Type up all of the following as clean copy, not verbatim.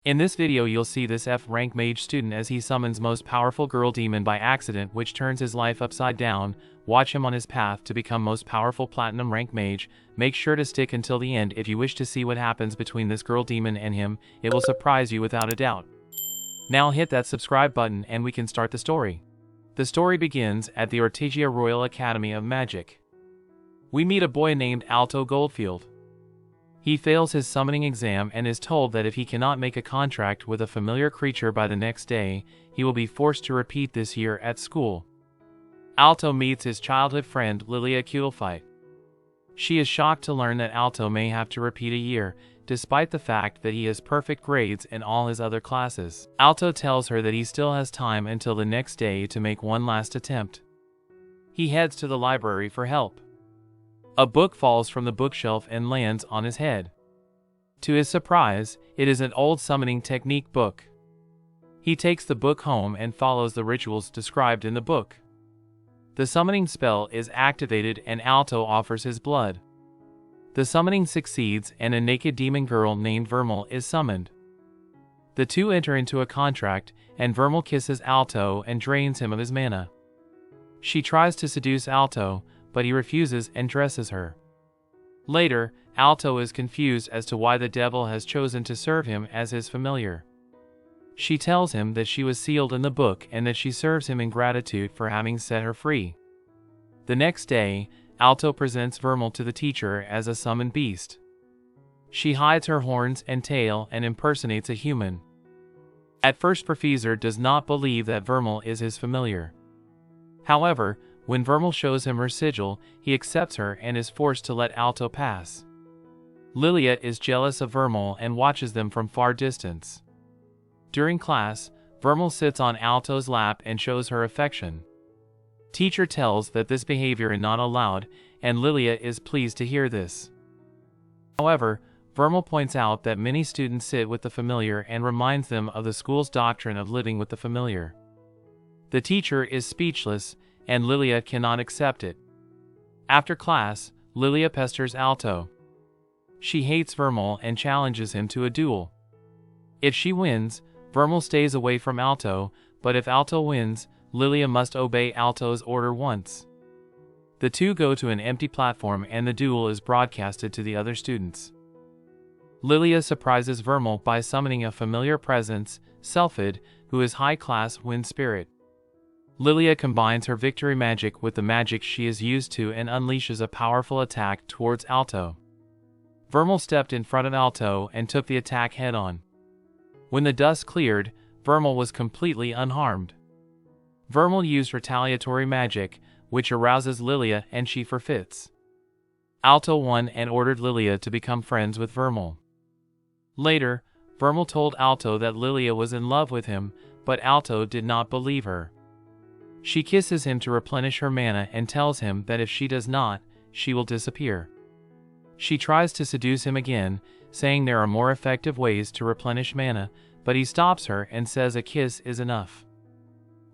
In this video you'll see this F-rank mage student as he summons most powerful girl demon by accident, which turns his life upside down. Watch him on his path to become most powerful platinum rank mage. Make sure to stick until the end if you wish to see what happens between this girl demon and him. It will surprise you without a doubt. Now hit that subscribe button and we can start the story. The story begins at the Ortegia Royal Academy of Magic. We meet a boy named Alto Goldfield. He fails his summoning exam and is told that if he cannot make a contract with a familiar creature by the next day, he will be forced to repeat this year at school. Alto meets his childhood friend Lilia Cutelfight. She is shocked to learn that Alto may have to repeat a year, despite the fact that he has perfect grades in all his other classes. Alto tells her that he still has time until the next day to make one last attempt. He heads to the library for help. A book falls from the bookshelf and lands on his head. To his surprise, it is an old summoning technique book. He takes the book home and follows the rituals described in the book. The summoning spell is activated and Alto offers his blood. The summoning succeeds and a naked demon girl named Vermeil is summoned. The two enter into a contract and Vermeil kisses Alto and drains him of his mana. She tries to seduce Alto, but he refuses and dresses her. Later, Alto is confused as to why the devil has chosen to serve him as his familiar. She tells him that she was sealed in the book and that she serves him in gratitude for having set her free. The next day, Alto presents Vermeil to the teacher as a summoned beast. She hides her horns and tail and impersonates a human. At first, Professor does not believe that Vermeil is his familiar. However, when Vermeil shows him her sigil, he accepts her and is forced to let Alto pass. Lilia is jealous of Vermeil and watches them from far distance. During class, Vermeil sits on Alto's lap and shows her affection. Teacher tells that this behavior is not allowed, and Lilia is pleased to hear this. However, Vermeil points out that many students sit with the familiar and reminds them of the school's doctrine of living with the familiar. The teacher is speechless, and Lilia cannot accept it. After class, Lilia pesters Alto. She hates Vermeil and challenges him to a duel. If she wins, Vermeil stays away from Alto, but if Alto wins, Lilia must obey Alto's order once. The two go to an empty platform and the duel is broadcasted to the other students. Lilia surprises Vermeil by summoning a familiar presence, Selphid, who is high-class wind spirit. Lilia combines her victory magic with the magic she is used to and unleashes a powerful attack towards Alto. Vermeil stepped in front of Alto and took the attack head-on. When the dust cleared, Vermeil was completely unharmed. Vermeil used retaliatory magic, which arouses Lilia and she forfeits. Alto won and ordered Lilia to become friends with Vermeil. Later, Vermeil told Alto that Lilia was in love with him, but Alto did not believe her. She kisses him to replenish her mana and tells him that if she does not, she will disappear. She tries to seduce him again, saying there are more effective ways to replenish mana, but he stops her and says a kiss is enough.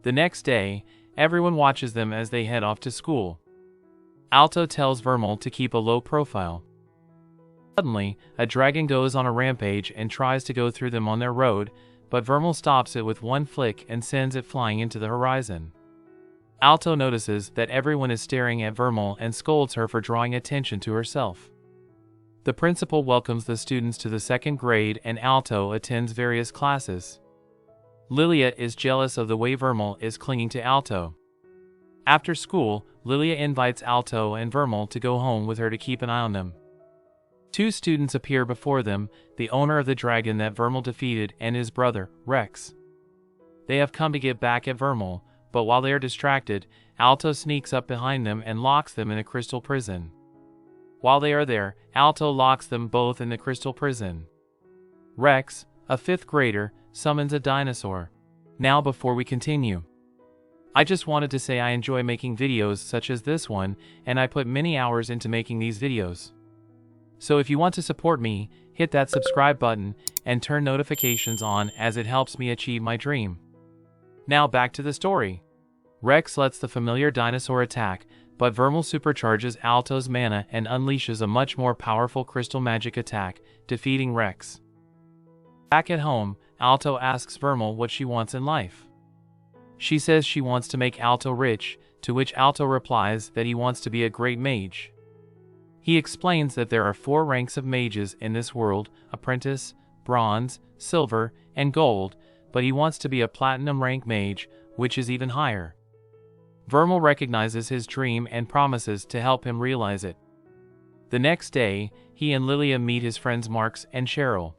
The next day, everyone watches them as they head off to school. Alto tells Vermeil to keep a low profile. Suddenly, a dragon goes on a rampage and tries to go through them on their road, but Vermeil stops it with one flick and sends it flying into the horizon. Alto notices that everyone is staring at Vermeil and scolds her for drawing attention to herself. The principal welcomes the students to the second grade and Alto attends various classes. Lilia is jealous of the way Vermeil is clinging to Alto. After school, Lilia invites Alto and Vermeil to go home with her to keep an eye on them. Two students appear before them, the owner of the dragon that Vermeil defeated and his brother, Rex. They have come to get back at Vermeil, but while they are distracted, Alto sneaks up behind them and locks them in a crystal prison. While they are there, Alto locks them both in the crystal prison. Rex, a 5th grader, summons a dinosaur. Now before we continue, I just wanted to say I enjoy making videos such as this one, and I put many hours into making these videos. So if you want to support me, hit that subscribe button and turn notifications on as it helps me achieve my dream. Now back to the story. Rex lets the familiar dinosaur attack, but Vermeil supercharges Alto's mana and unleashes a much more powerful crystal magic attack, defeating Rex. Back at home, Alto asks Vermeil what she wants in life. She says she wants to make Alto rich, to which Alto replies that he wants to be a great mage. He explains that there are 4 ranks of mages in this world: apprentice, bronze, silver, and gold, but he wants to be a platinum rank mage, which is even higher. Vermeil recognizes his dream and promises to help him realize it. The next day, he and Lilia meet his friends Marx and Cheryl.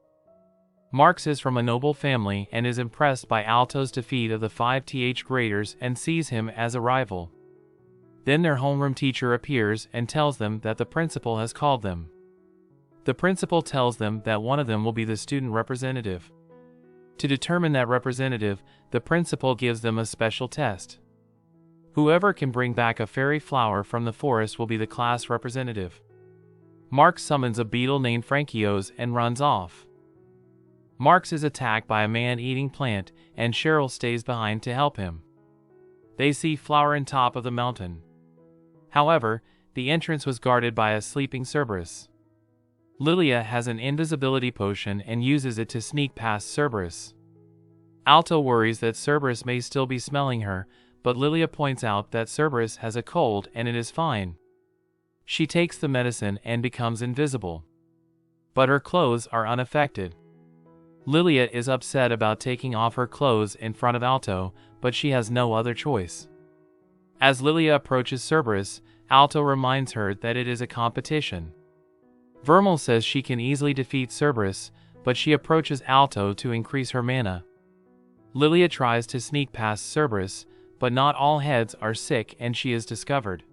Marx is from a noble family and is impressed by Alto's defeat of the 5th graders and sees him as a rival. Then their homeroom teacher appears and tells them that the principal has called them. The principal tells them that one of them will be the student representative. To determine that representative, the principal gives them a special test. Whoever can bring back a fairy flower from the forest will be the class representative. Marx summons a beetle named Frankios and runs off. Marx is attacked by a man-eating plant, and Cheryl stays behind to help him. They see flower on top of the mountain. However, the entrance was guarded by a sleeping Cerberus. Lilia has an invisibility potion and uses it to sneak past Cerberus. Alto worries that Cerberus may still be smelling her, but Lilia points out that Cerberus has a cold and it is fine. She takes the medicine and becomes invisible. But her clothes are unaffected. Lilia is upset about taking off her clothes in front of Alto, but she has no other choice. As Lilia approaches Cerberus, Alto reminds her that it is a competition. Vermeil says she can easily defeat Cerberus, but she approaches Alto to increase her mana. Lilia tries to sneak past Cerberus, but not all heads are sick and she is discovered.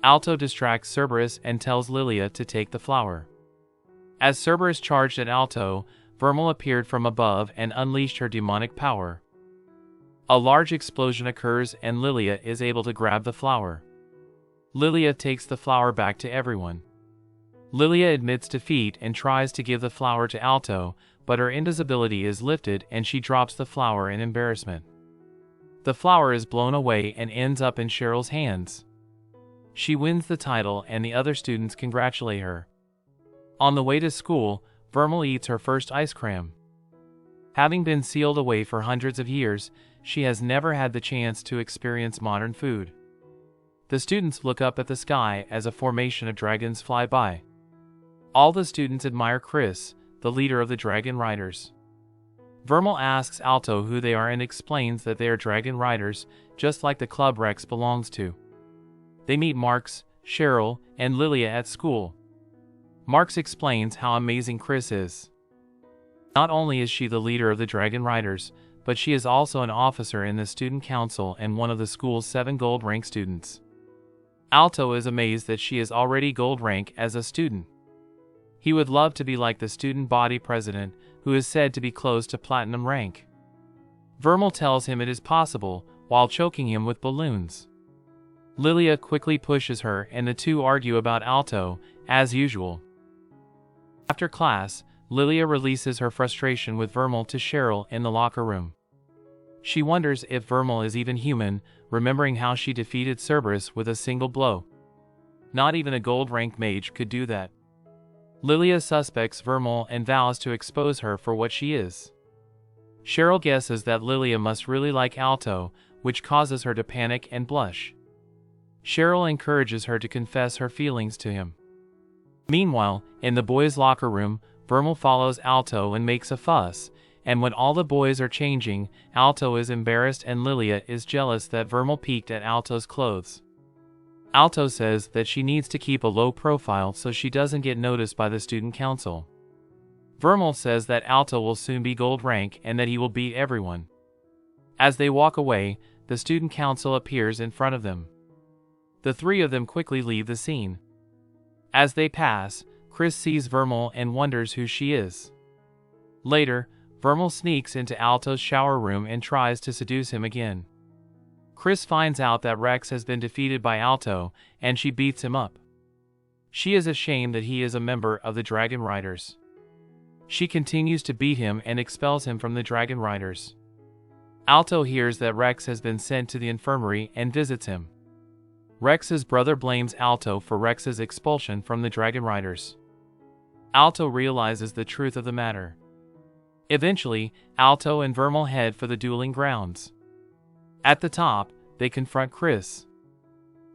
Alto distracts Cerberus and tells Lilia to take the flower. As Cerberus charged at Alto, Vermeil appeared from above and unleashed her demonic power. A large explosion occurs and Lilia is able to grab the flower. Lilia takes the flower back to everyone. Lilia admits defeat and tries to give the flower to Alto, but her invisibility is lifted and she drops the flower in embarrassment. The flower is blown away and ends up in Cheryl's hands. She wins the title and the other students congratulate her. On the way to school, Vermeil eats her first ice cream. Having been sealed away for hundreds of years, she has never had the chance to experience modern food. The students look up at the sky as a formation of dragons fly by. All the students admire Chris, the leader of the Dragon Riders. Vermeil asks Alto who they are and explains that they are Dragon Riders, just like the club Rex belongs to. They meet Marx, Cheryl, and Lilia at school. Marx explains how amazing Chris is. Not only is she the leader of the Dragon Riders, but she is also an officer in the student council and one of the school's 7 gold rank students. Alto is amazed that she is already gold rank as a student. He would love to be like the student body president, who is said to be close to platinum rank. Vermeil tells him it is possible, while choking him with balloons. Lilia quickly pushes her and the two argue about Alto, as usual. After class, Lilia releases her frustration with Vermeil to Cheryl in the locker room. She wonders if Vermeil is even human, remembering how she defeated Cerberus with a single blow. Not even a gold rank mage could do that. Lilia suspects Vermeil and vows to expose her for what she is. Cheryl guesses that Lilia must really like Alto, which causes her to panic and blush. Cheryl encourages her to confess her feelings to him. Meanwhile, in the boys' locker room, Vermeil follows Alto and makes a fuss, and when all the boys are changing, Alto is embarrassed and Lilia is jealous that Vermeil peeked at Alto's clothes. Alto says that she needs to keep a low profile so she doesn't get noticed by the student council. Vermeil says that Alto will soon be gold rank and that he will beat everyone. As they walk away, the student council appears in front of them. The 3 of them quickly leave the scene. As they pass, Chris sees Vermeil and wonders who she is. Later, Vermeil sneaks into Alto's shower room and tries to seduce him again. Chris finds out that Rex has been defeated by Alto, and she beats him up. She is ashamed that he is a member of the Dragon Riders. She continues to beat him and expels him from the Dragon Riders. Alto hears that Rex has been sent to the infirmary and visits him. Rex's brother blames Alto for Rex's expulsion from the Dragon Riders. Alto realizes the truth of the matter. Eventually, Alto and Vermeil head for the dueling grounds. At the top, they confront Chris.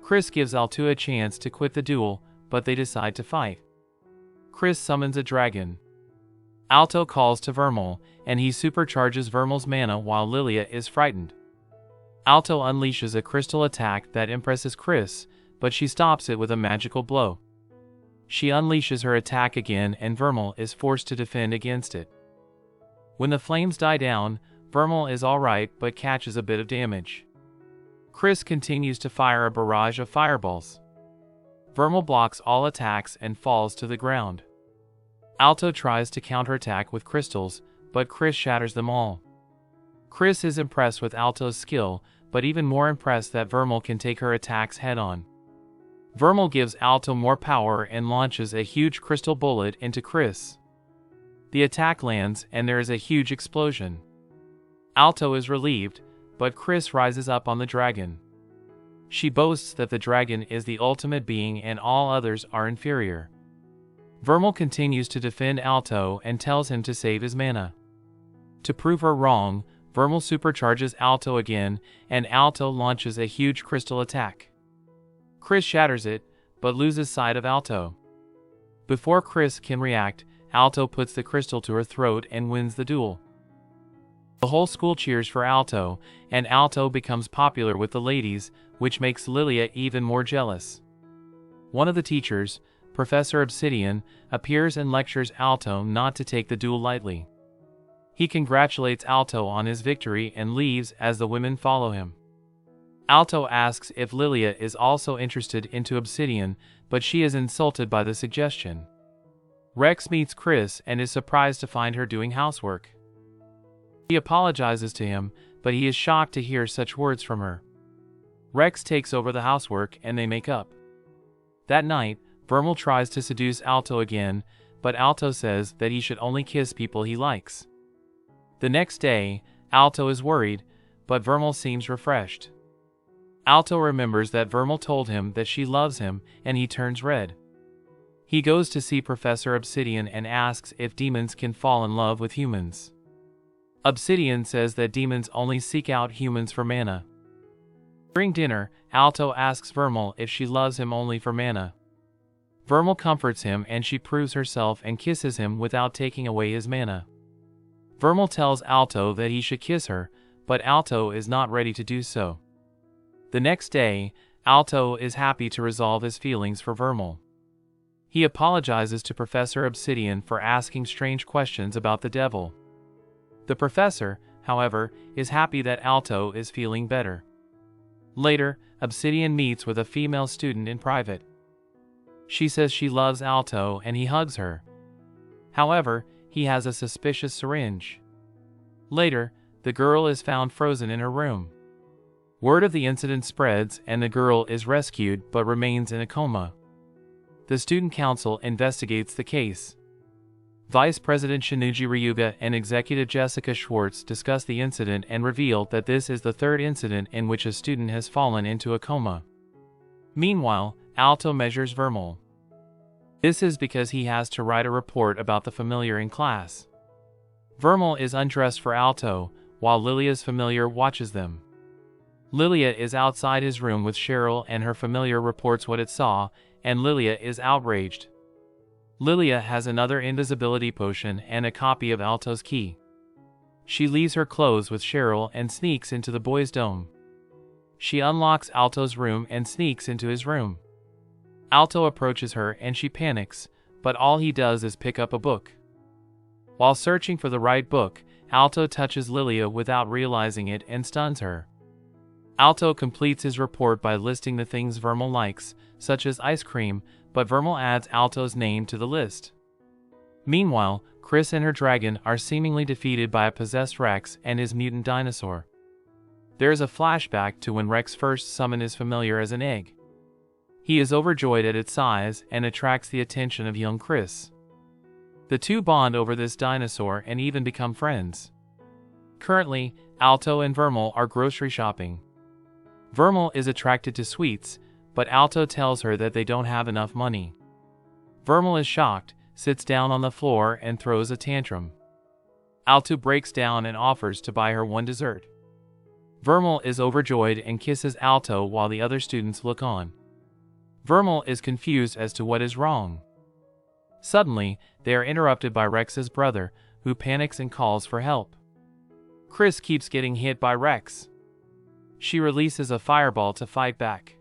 Chris gives Alto a chance to quit the duel, but they decide to fight. Chris summons a dragon. Alto calls to Vermeil, and he supercharges Vermeil's mana while Lilia is frightened. Alto unleashes a crystal attack that impresses Chris, but she stops it with a magical blow. She unleashes her attack again and Vermeil is forced to defend against it. When the flames die down, Vermeil is alright but catches a bit of damage. Chris continues to fire a barrage of fireballs. Vermeil blocks all attacks and falls to the ground. Alto tries to counterattack with crystals, but Chris shatters them all. Chris is impressed with Alto's skill, but even more impressed that Vermeil can take her attacks head-on. Vermeil gives Alto more power and launches a huge crystal bullet into Chris. The attack lands and there is a huge explosion. Alto is relieved, but Chris rises up on the dragon. She boasts that the dragon is the ultimate being and all others are inferior. Vermeil continues to defend Alto and tells him to save his mana. To prove her wrong, Vermeil supercharges Alto again, and Alto launches a huge crystal attack. Chris shatters it, but loses sight of Alto. Before Chris can react, Alto puts the crystal to her throat and wins the duel. The whole school cheers for Alto, and Alto becomes popular with the ladies, which makes Lilia even more jealous. One of the teachers, Professor Obsidian, appears and lectures Alto not to take the duel lightly. He congratulates Alto on his victory and leaves as the women follow him. Alto asks if Lilia is also interested into Obsidian, but she is insulted by the suggestion. Rex meets Chris and is surprised to find her doing housework. He apologizes to him, but he is shocked to hear such words from her. Rex takes over the housework and they make up. That night, Vermeil tries to seduce Alto again, but Alto says that he should only kiss people he likes. The next day, Alto is worried, but Vermeil seems refreshed. Alto remembers that Vermeil told him that she loves him, and he turns red. He goes to see Professor Obsidian and asks if demons can fall in love with humans. Obsidian says that demons only seek out humans for mana. During dinner, Alto asks Vermeil if she loves him only for mana. Vermeil comforts him and she proves herself and kisses him without taking away his mana. Vermeil tells Alto that he should kiss her, but Alto is not ready to do so. The next day, Alto is happy to resolve his feelings for Vermeil. He apologizes to Professor Obsidian for asking strange questions about the devil. The professor, however, is happy that Alto is feeling better. Later, Obsidian meets with a female student in private. She says she loves Alto and he hugs her. However, he has a suspicious syringe. Later, the girl is found frozen in her room. Word of the incident spreads and the girl is rescued but remains in a coma. The student council investigates the case. Vice President Shinuji Ryuga and Executive Jessica Schwartz discuss the incident and reveal that this is the third incident in which a student has fallen into a coma. Meanwhile, Alto measures Vermeil. This is because he has to write a report about the familiar in class. Vermeil is undressed for Alto, while Lilia's familiar watches them. Lilia is outside his room with Cheryl and her familiar reports what it saw, and Lilia is outraged. Lilia has another invisibility potion and a copy of Alto's key. She leaves her clothes with Cheryl and sneaks into the boys' dome. She unlocks Alto's room and sneaks into his room. Alto approaches her and she panics, but all he does is pick up a book. While searching for the right book, Alto touches Lilia without realizing it and stuns her. Alto completes his report by listing the things Vermeil likes, such as ice cream, but Vermeil adds Alto's name to the list. Meanwhile, Chris and her dragon are seemingly defeated by a possessed Rex and his mutant dinosaur. There is a flashback to when Rex first summoned his familiar as an egg. He is overjoyed at its size and attracts the attention of young Chris. The two bond over this dinosaur and even become friends. Currently, Alto and Vermeil are grocery shopping. Vermeil is attracted to sweets, but Alto tells her that they don't have enough money. Vermeil is shocked, sits down on the floor and throws a tantrum. Alto breaks down and offers to buy her one dessert. Vermeil is overjoyed and kisses Alto while the other students look on. Vermeil is confused as to what is wrong. Suddenly, they are interrupted by Rex's brother, who panics and calls for help. Chris keeps getting hit by Rex. She releases a fireball to fight back.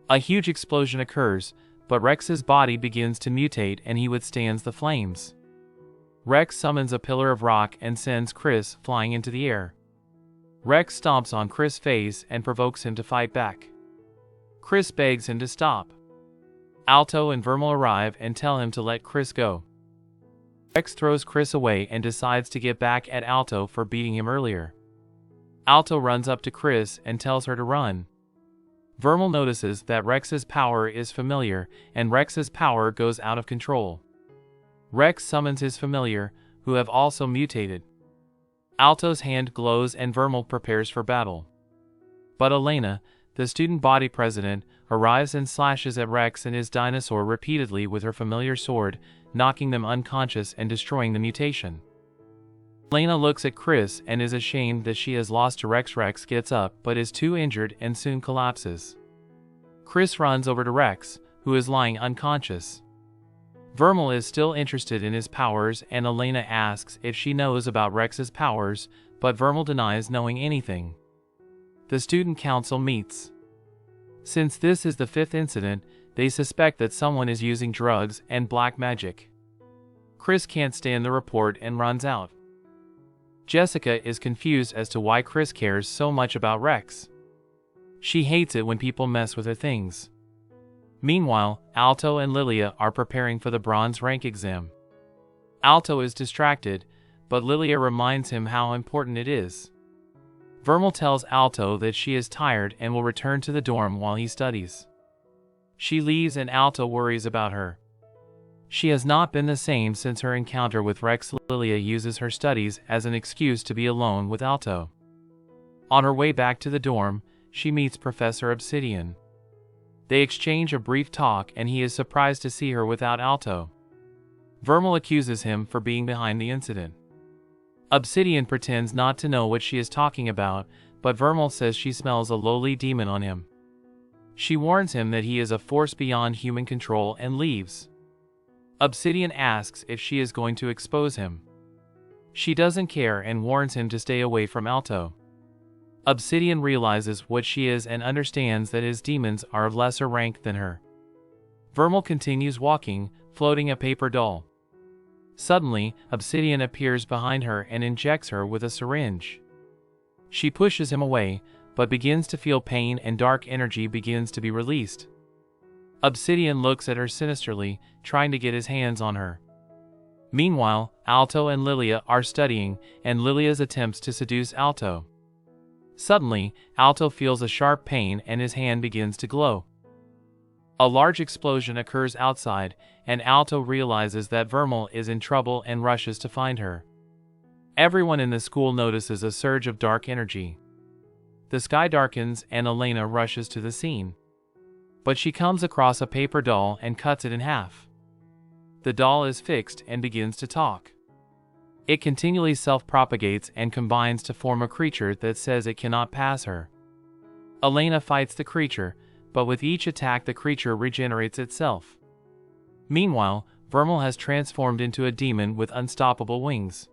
A huge explosion occurs, but Rex's body begins to mutate and he withstands the flames. Rex summons a pillar of rock and sends Chris flying into the air. Rex stomps on Chris' face and provokes him to fight back. Chris begs him to stop. Alto and Vermeil arrive and tell him to let Chris go. Rex throws Chris away and decides to get back at Alto for beating him earlier. Alto runs up to Chris and tells her to run. Vermeil notices that Rex's power is familiar and Rex's power goes out of control. Rex summons his familiar, who have also mutated. Alto's hand glows and Vermeil prepares for battle. But Elena, the student body president, arrives and slashes at Rex and his dinosaur repeatedly with her familiar sword, knocking them unconscious and destroying the mutation. Elena looks at Chris and is ashamed that she has lost to Rex. Rex gets up but is too injured and soon collapses. Chris runs over to Rex, who is lying unconscious. Vermeil is still interested in his powers and Elena asks if she knows about Rex's powers, but Vermeil denies knowing anything. The student council meets. Since this is the 5th incident, they suspect that someone is using drugs and black magic. Chris can't stand the report and runs out. Jessica is confused as to why Chris cares so much about Rex. She hates it when people mess with her things. Meanwhile, Alto and Lilia are preparing for the bronze rank exam. Alto is distracted, but Lilia reminds him how important it is. Vermeil tells Alto that she is tired and will return to the dorm while he studies. She leaves and Alto worries about her. She has not been the same since her encounter with Rex. Lilia uses her studies as an excuse to be alone with Alto. On her way back to the dorm, she meets Professor Obsidian. They exchange a brief talk and he is surprised to see her without Alto. Vermeil accuses him for being behind the incident. Obsidian pretends not to know what she is talking about, but Vermeil says she smells a lowly demon on him. She warns him that he is a force beyond human control and leaves. Obsidian asks if she is going to expose him. She doesn't care and warns him to stay away from Alto. Obsidian realizes what she is and understands that his demons are of lesser rank than her. Vermeil continues walking, floating a paper doll. Suddenly, Obsidian appears behind her and injects her with a syringe. She pushes him away, but begins to feel pain and dark energy begins to be released. Obsidian looks at her sinisterly, trying to get his hands on her. Meanwhile, Alto and Lilia are studying, and Lilia's attempts to seduce Alto. Suddenly, Alto feels a sharp pain and his hand begins to glow. A large explosion occurs outside, and Alto realizes that Vermeil is in trouble and rushes to find her. Everyone in the school notices a surge of dark energy. The sky darkens and Elena rushes to the scene. But she comes across a paper doll and cuts it in half. The doll is fixed and begins to talk. It continually self-propagates and combines to form a creature that says it cannot pass her. Elena fights the creature, but with each attack the creature regenerates itself. Meanwhile, Vermeil has transformed into a demon with unstoppable wings.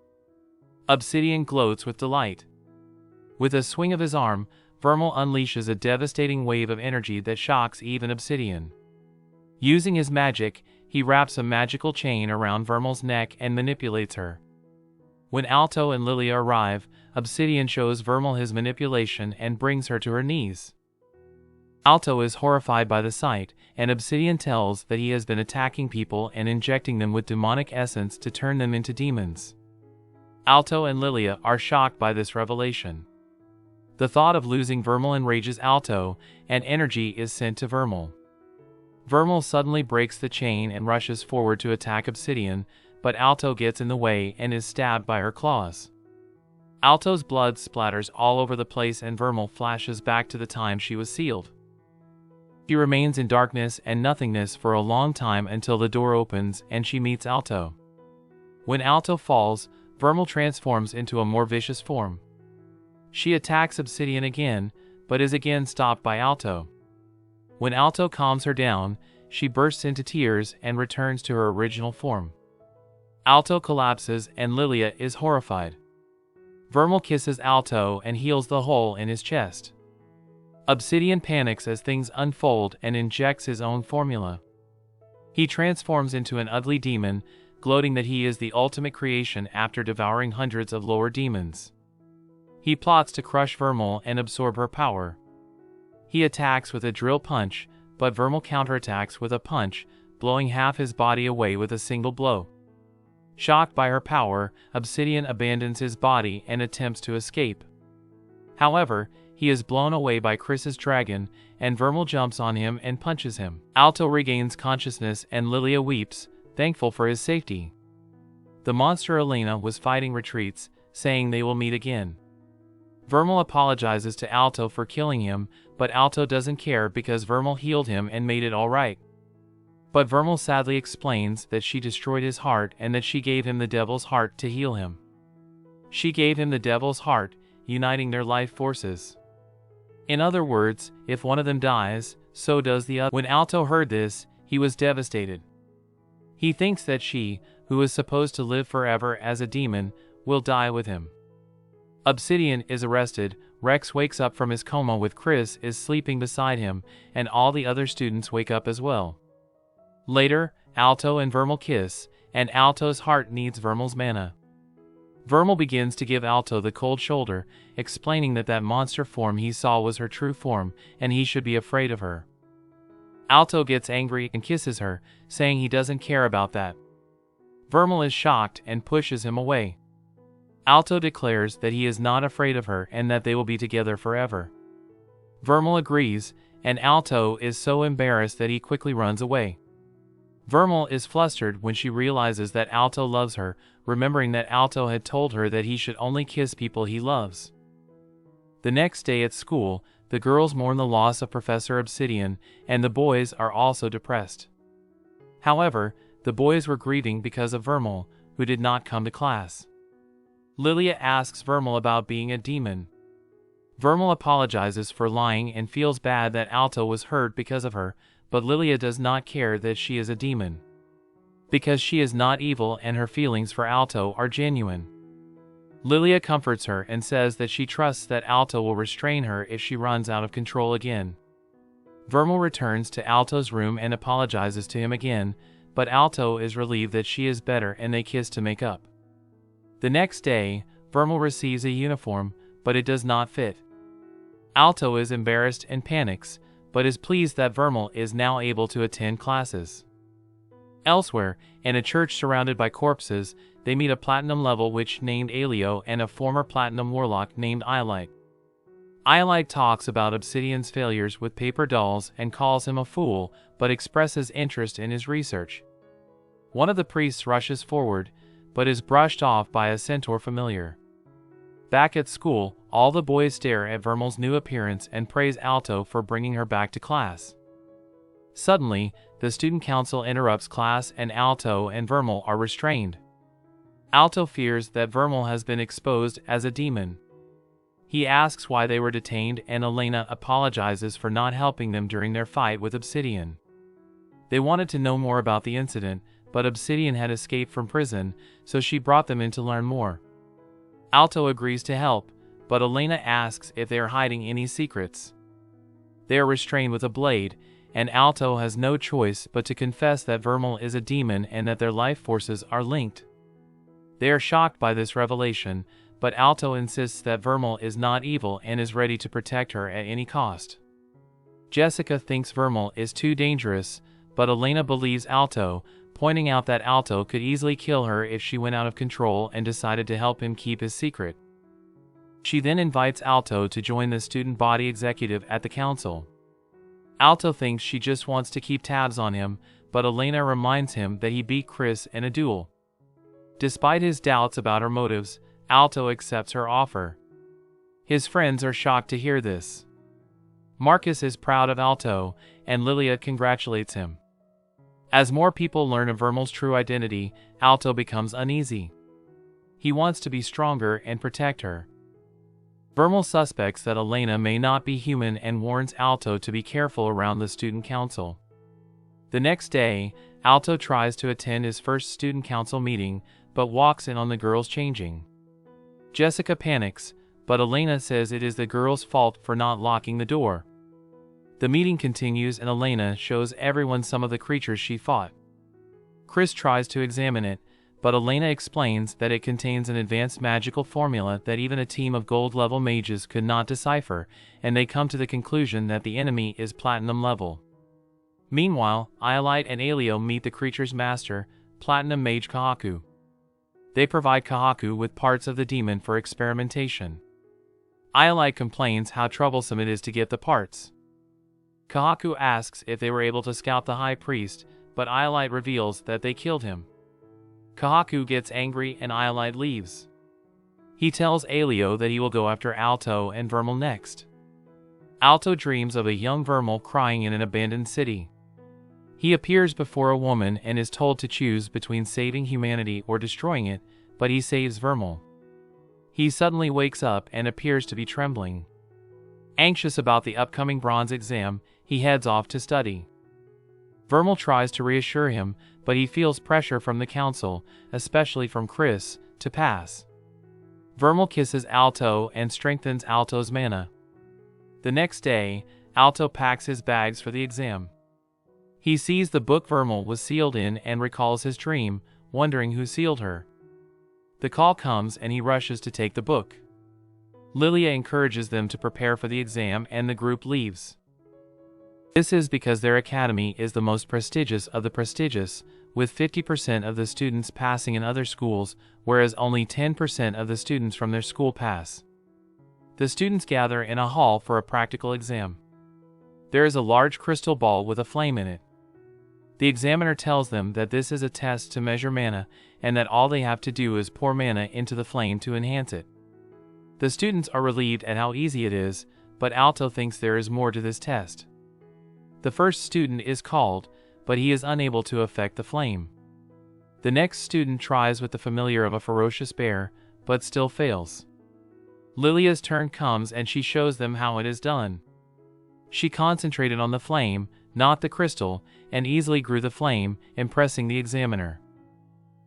Obsidian gloats with delight. With a swing of his arm, Vermeil unleashes a devastating wave of energy that shocks even Obsidian. Using his magic, he wraps a magical chain around Vermeil's neck and manipulates her. When Alto and Lilia arrive, Obsidian shows Vermeil his manipulation and brings her to her knees. Alto is horrified by the sight, and Obsidian tells that he has been attacking people and injecting them with demonic essence to turn them into demons. Alto and Lilia are shocked by this revelation. The thought of losing Vermeil enrages Alto, and energy is sent to Vermeil. Vermeil suddenly breaks the chain and rushes forward to attack Obsidian, but Alto gets in the way and is stabbed by her claws. Alto's blood splatters all over the place and Vermeil flashes back to the time she was sealed. She remains in darkness and nothingness for a long time until the door opens and she meets Alto. When Alto falls, Vermeil transforms into a more vicious form. She attacks Obsidian again, but is again stopped by Alto. When Alto calms her down, she bursts into tears and returns to her original form. Alto collapses and Lilia is horrified. Vermeil kisses Alto and heals the hole in his chest. Obsidian panics as things unfold and injects his own formula. He transforms into an ugly demon, gloating that he is the ultimate creation after devouring hundreds of lower demons. He plots to crush Vermeil and absorb her power. He attacks with a drill punch, but Vermeil counterattacks with a punch, blowing half his body away with a single blow. Shocked by her power, Obsidian abandons his body and attempts to escape. However, he is blown away by Chris's dragon, and Vermeil jumps on him and punches him. Alto regains consciousness and Lilia weeps, thankful for his safety. The monster Elena was fighting retreats, saying they will meet again. Vermeil apologizes to Alto for killing him, but Alto doesn't care because Vermeil healed him and made it all right. But Vermeil sadly explains that she destroyed his heart and that she gave him the devil's heart to heal him. She gave him the devil's heart, uniting their life forces. In other words, if one of them dies, so does the other. When Alto heard this, he was devastated. He thinks that she, who is supposed to live forever as a demon, will die with him. Obsidian is arrested, Rex wakes up from his coma with Chris is sleeping beside him, and all the other students wake up as well. Later, Alto and Vermeil kiss, and Alto's heart needs Vermeil's mana. Vermeil begins to give Alto the cold shoulder, explaining that monster form he saw was her true form, and he should be afraid of her. Alto gets angry and kisses her, saying he doesn't care about that. Vermeil is shocked and pushes him away. Alto declares that he is not afraid of her and that they will be together forever. Vermeil agrees, and Alto is so embarrassed that he quickly runs away. Vermeil is flustered when she realizes that Alto loves her, remembering that Alto had told her that he should only kiss people he loves. The next day at school, the girls mourn the loss of Professor Obsidian, and the boys are also depressed. However, the boys were grieving because of Vermeil, who did not come to class. Lilia asks Vermeil about being a demon. Vermeil apologizes for lying and feels bad that Alto was hurt because of her, but Lilia does not care that she is a demon. Because she is not evil and her feelings for Alto are genuine. Lilia comforts her and says that she trusts that Alto will restrain her if she runs out of control again. Vermeil returns to Alto's room and apologizes to him again, but Alto is relieved that she is better and they kiss to make up. The next day, Vermeil receives a uniform, but it does not fit. Alto is embarrassed and panics, but is pleased that Vermeil is now able to attend classes. Elsewhere, in a church surrounded by corpses, they meet a platinum-level witch named Alio and a former platinum warlock named Iolite. Iolite talks about Obsidian's failures with paper dolls and calls him a fool, but expresses interest in his research. One of the priests rushes forward, but is brushed off by a centaur familiar. Back at school, all the boys stare at Vermeil's new appearance and praise Alto for bringing her back to class. Suddenly, the student council interrupts class and Alto and Vermeil are restrained. Alto fears that Vermeil has been exposed as a demon. He asks why they were detained and Elena apologizes for not helping them during their fight with Obsidian. They wanted to know more about the incident, but Obsidian had escaped from prison, so she brought them in to learn more. Alto agrees to help, but Elena asks if they are hiding any secrets. They are restrained with a blade, and Alto has no choice but to confess that Vermeil is a demon and that their life forces are linked. They are shocked by this revelation, but Alto insists that Vermeil is not evil and is ready to protect her at any cost. Jessica thinks Vermeil is too dangerous, but Elena believes Alto, pointing out that Alto could easily kill her if she went out of control and decided to help him keep his secret. She then invites Alto to join the student body executive at the council. Alto thinks she just wants to keep tabs on him, but Elena reminds him that he beat Chris in a duel. Despite his doubts about her motives, Alto accepts her offer. His friends are shocked to hear this. Marcus is proud of Alto, and Lilia congratulates him. As more people learn of Vermeil's true identity, Alto becomes uneasy. He wants to be stronger and protect her. Vermeil suspects that Elena may not be human and warns Alto to be careful around the student council. The next day, Alto tries to attend his first student council meeting, but walks in on the girls changing. Jessica panics, but Elena says it is the girl's fault for not locking the door. The meeting continues and Elena shows everyone some of the creatures she fought. Chris tries to examine it, but Elena explains that it contains an advanced magical formula that even a team of gold-level mages could not decipher, and they come to the conclusion that the enemy is platinum level. Meanwhile, Iolite and Alio meet the creature's master, Platinum Mage Kahaku. They provide Kahaku with parts of the demon for experimentation. Iolite complains how troublesome it is to get the parts. Kahaku asks if they were able to scout the high priest, but Iolite reveals that they killed him. Kahaku gets angry and Iolite leaves. He tells Alio that he will go after Alto and Vermeil next. Alto dreams of a young Vermeil crying in an abandoned city. He appears before a woman and is told to choose between saving humanity or destroying it, but he saves Vermeil. He suddenly wakes up and appears to be trembling. Anxious about the upcoming bronze exam, he heads off to study. Vermeil tries to reassure him, but he feels pressure from the council, especially from Chris, to pass. Vermeil kisses Alto and strengthens Alto's mana. The next day, Alto packs his bags for the exam. He sees the book Vermeil was sealed in and recalls his dream, wondering who sealed her. The call comes and he rushes to take the book. Lilia encourages them to prepare for the exam and the group leaves. This is because their academy is the most prestigious of the prestigious, with 50% of the students passing in other schools, whereas only 10% of the students from their school pass. The students gather in a hall for a practical exam. There is a large crystal ball with a flame in it. The examiner tells them that this is a test to measure mana, and that all they have to do is pour mana into the flame to enhance it. The students are relieved at how easy it is, but Alto thinks there is more to this test. The first student is called, but he is unable to affect the flame. The next student tries with the familiar of a ferocious bear, but still fails. Lilia's turn comes and she shows them how it is done. She concentrated on the flame, not the crystal, and easily grew the flame, impressing the examiner.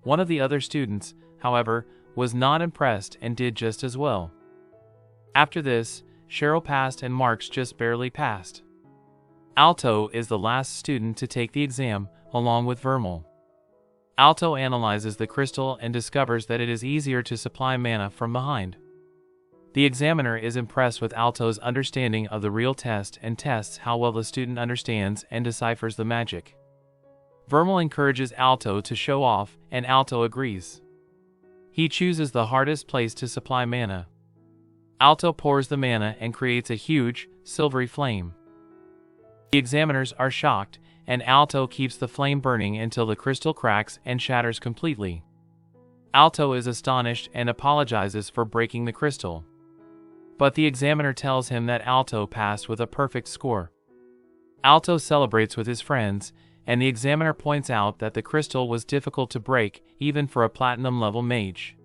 One of the other students, however, was not impressed and did just as well. After this, Cheryl passed and Marks just barely passed. Alto is the last student to take the exam, along with Vermeil. Alto analyzes the crystal and discovers that it is easier to supply mana from behind. The examiner is impressed with Alto's understanding of the real test and tests how well the student understands and deciphers the magic. Vermeil encourages Alto to show off, and Alto agrees. He chooses the hardest place to supply mana. Alto pours the mana and creates a huge, silvery flame. The examiners are shocked, and Alto keeps the flame burning until the crystal cracks and shatters completely. Alto is astonished and apologizes for breaking the crystal. But the examiner tells him that Alto passed with a perfect score. Alto celebrates with his friends, and the examiner points out that the crystal was difficult to break even for a platinum-level mage.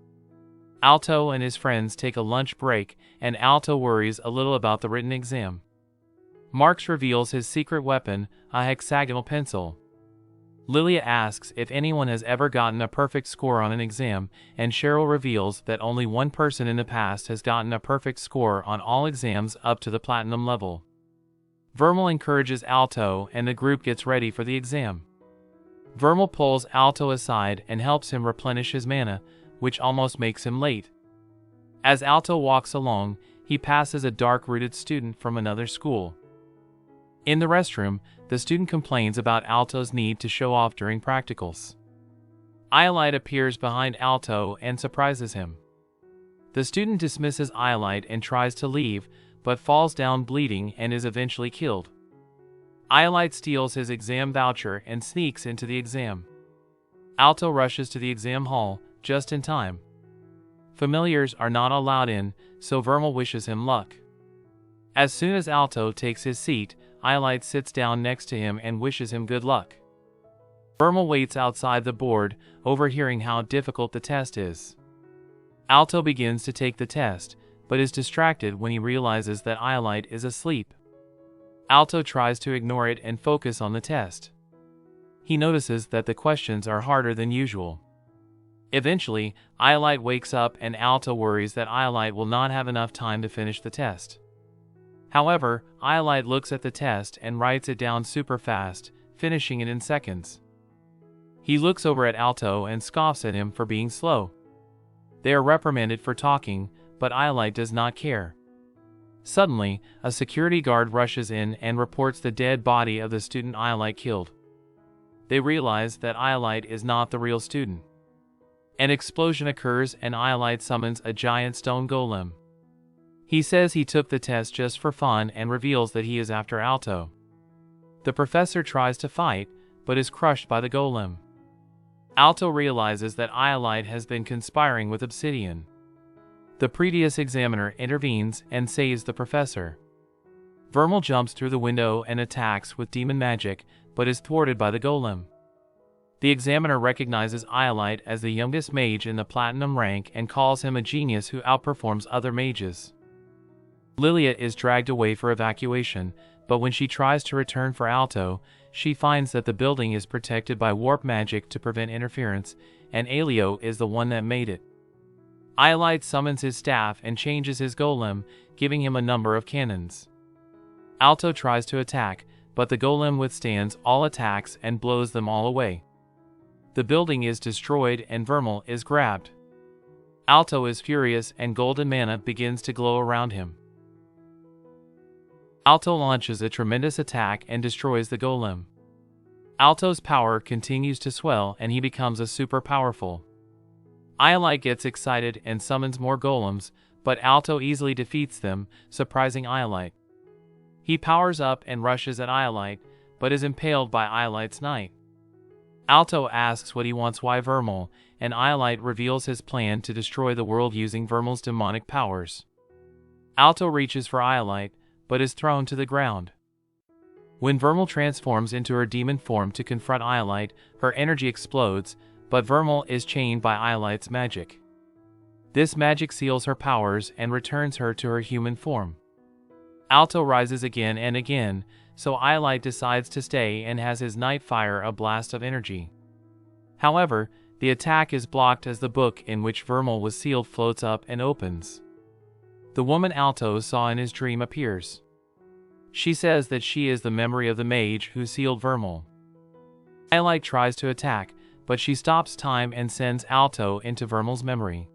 Alto and his friends take a lunch break, and Alto worries a little about the written exam. Marks reveals his secret weapon, a hexagonal pencil. Lilia asks if anyone has ever gotten a perfect score on an exam, and Cheryl reveals that only one person in the past has gotten a perfect score on all exams up to the platinum level. Vermeil encourages Alto and the group gets ready for the exam. Vermeil pulls Alto aside and helps him replenish his mana, which almost makes him late. As Alto walks along, he passes a dark-rooted student from another school. In the restroom, the student complains about Alto's need to show off during practicals. Iolite appears behind Alto and surprises him. The student dismisses Iolite and tries to leave, but falls down bleeding and is eventually killed. Iolite steals his exam voucher and sneaks into the exam. Alto rushes to the exam hall, just in time. Familiars are not allowed in, so Vermeil wishes him luck. As soon as Alto takes his seat, Iolite sits down next to him and wishes him good luck. Vermeil waits outside the board, overhearing how difficult the test is. Alto begins to take the test, but is distracted when he realizes that Iolite is asleep. Alto tries to ignore it and focus on the test. He notices that the questions are harder than usual. Eventually, Iolite wakes up and Alto worries that Iolite will not have enough time to finish the test. However, Iolite looks at the test and writes it down super fast, finishing it in seconds. He looks over at Alto and scoffs at him for being slow. They are reprimanded for talking, but Iolite does not care. Suddenly, a security guard rushes in and reports the dead body of the student Iolite killed. They realize that Iolite is not the real student. An explosion occurs and Iolite summons a giant stone golem. He says he took the test just for fun and reveals that he is after Alto. The professor tries to fight, but is crushed by the golem. Alto realizes that Iolite has been conspiring with Obsidian. The previous examiner intervenes and saves the professor. Vermeil jumps through the window and attacks with demon magic, but is thwarted by the golem. The examiner recognizes Iolite as the youngest mage in the platinum rank and calls him a genius who outperforms other mages. Lilia is dragged away for evacuation, but when she tries to return for Alto, she finds that the building is protected by warp magic to prevent interference, and Alio is the one that made it. Iolite summons his staff and changes his golem, giving him a number of cannons. Alto tries to attack, but the golem withstands all attacks and blows them all away. The building is destroyed and Vermeil is grabbed. Alto is furious and golden mana begins to glow around him. Alto launches a tremendous attack and destroys the golem. Alto's power continues to swell and he becomes a super powerful. Iolite gets excited and summons more golems, but Alto easily defeats them, surprising Iolite. He powers up and rushes at Iolite, but is impaled by Iolite's knight. Alto asks what he wants by Vermeil, and Iolite reveals his plan to destroy the world using Vermeil's demonic powers. Alto reaches for Iolite, but is thrown to the ground. When Vermeil transforms into her demon form to confront Iolite, her energy explodes, but Vermeil is chained by Iolite's magic. This magic seals her powers and returns her to her human form. Alto rises again and again, so Iolite decides to stay and has his knight fire a blast of energy. However, the attack is blocked as the book in which Vermeil was sealed floats up and opens. The woman Alto saw in his dream appears. She says that she is the memory of the mage who sealed Vermeil. Iolite tries to attack, but she stops time and sends Alto into Vermeil's memory.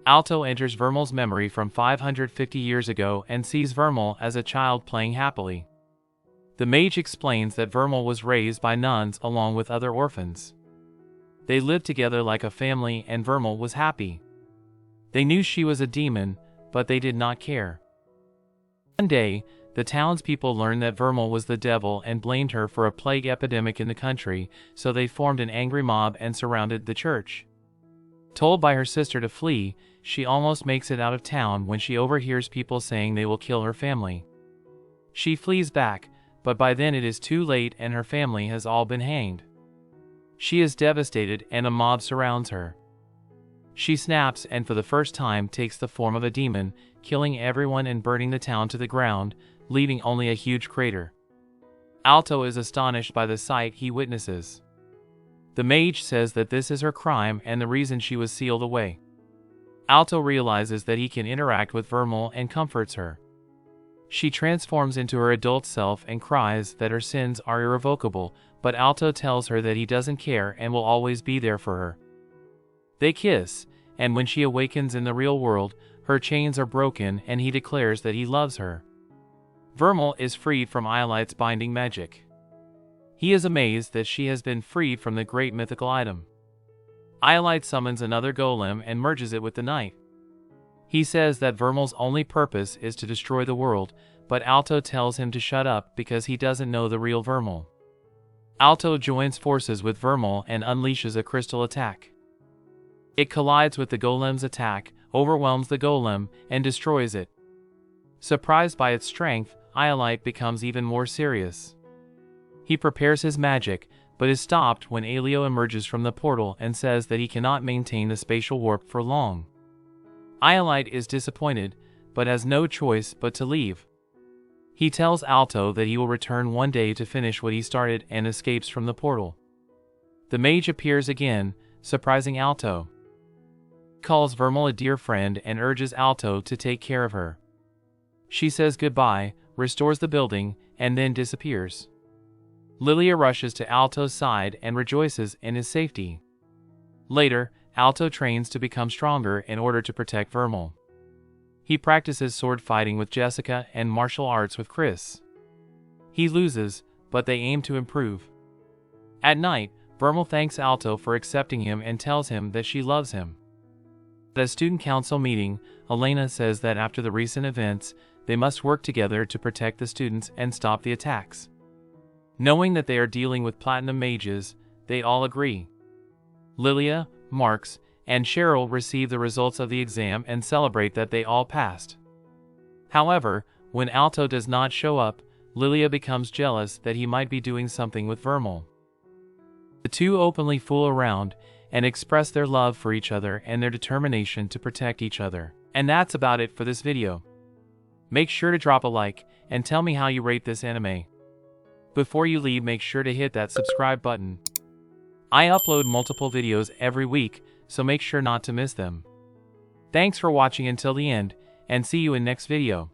Alto enters Vermeil's memory from 550 years ago and sees Vermeil as a child playing happily. The mage explains that Vermeil was raised by nuns along with other orphans. They lived together like a family and Vermeil was happy. They knew she was a demon, but they did not care. One day, the townspeople learned that Vermeil was the devil and blamed her for a plague epidemic in the country, so they formed an angry mob and surrounded the church. Told by her sister to flee, she almost makes it out of town when she overhears people saying they will kill her family. She flees back, but by then it is too late and her family has all been hanged. She is devastated and a mob surrounds her. She snaps and for the first time takes the form of a demon, killing everyone and burning the town to the ground, leaving only a huge crater. Alto is astonished by the sight he witnesses. The mage says that this is her crime and the reason she was sealed away. Alto realizes that he can interact with Vermeil and comforts her. She transforms into her adult self and cries that her sins are irrevocable, but Alto tells her that he doesn't care and will always be there for her. They kiss, and when she awakens in the real world, her chains are broken and he declares that he loves her. Vermeil is freed from Iolite's binding magic. He is amazed that she has been freed from the great mythical item. Iolite summons another golem and merges it with the knight. He says that Vermeil's only purpose is to destroy the world, but Alto tells him to shut up because he doesn't know the real Vermeil. Alto joins forces with Vermeil and unleashes a crystal attack. It collides with the golem's attack, overwhelms the golem, and destroys it. Surprised by its strength, Iolite becomes even more serious. He prepares his magic, but is stopped when Alio emerges from the portal and says that he cannot maintain the spatial warp for long. Iolite is disappointed, but has no choice but to leave. He tells Alto that he will return one day to finish what he started and escapes from the portal. The mage appears again, surprising Alto. He calls Vermeil a dear friend and urges Alto to take care of her. She says goodbye, restores the building, and then disappears. Lilia rushes to Alto's side and rejoices in his safety. Later, Alto trains to become stronger in order to protect Vermeil. He practices sword fighting with Jessica and martial arts with Chris. He loses, but they aim to improve. At night, Vermeil thanks Alto for accepting him and tells him that she loves him. At a student council meeting, Elena says that after the recent events, they must work together to protect the students and stop the attacks. Knowing that they are dealing with platinum mages, they all agree. Lilia, Marx, and Cheryl receive the results of the exam and celebrate that they all passed. However, when Alto does not show up, Lilia becomes jealous that he might be doing something with Vermeil. The two openly fool around and express their love for each other and their determination to protect each other. And that's about it for this video. Make sure to drop a like and tell me how you rate this anime. Before you leave, make sure to hit that subscribe button. I upload multiple videos every week, so make sure not to miss them. Thanks for watching until the end, and see you in next video.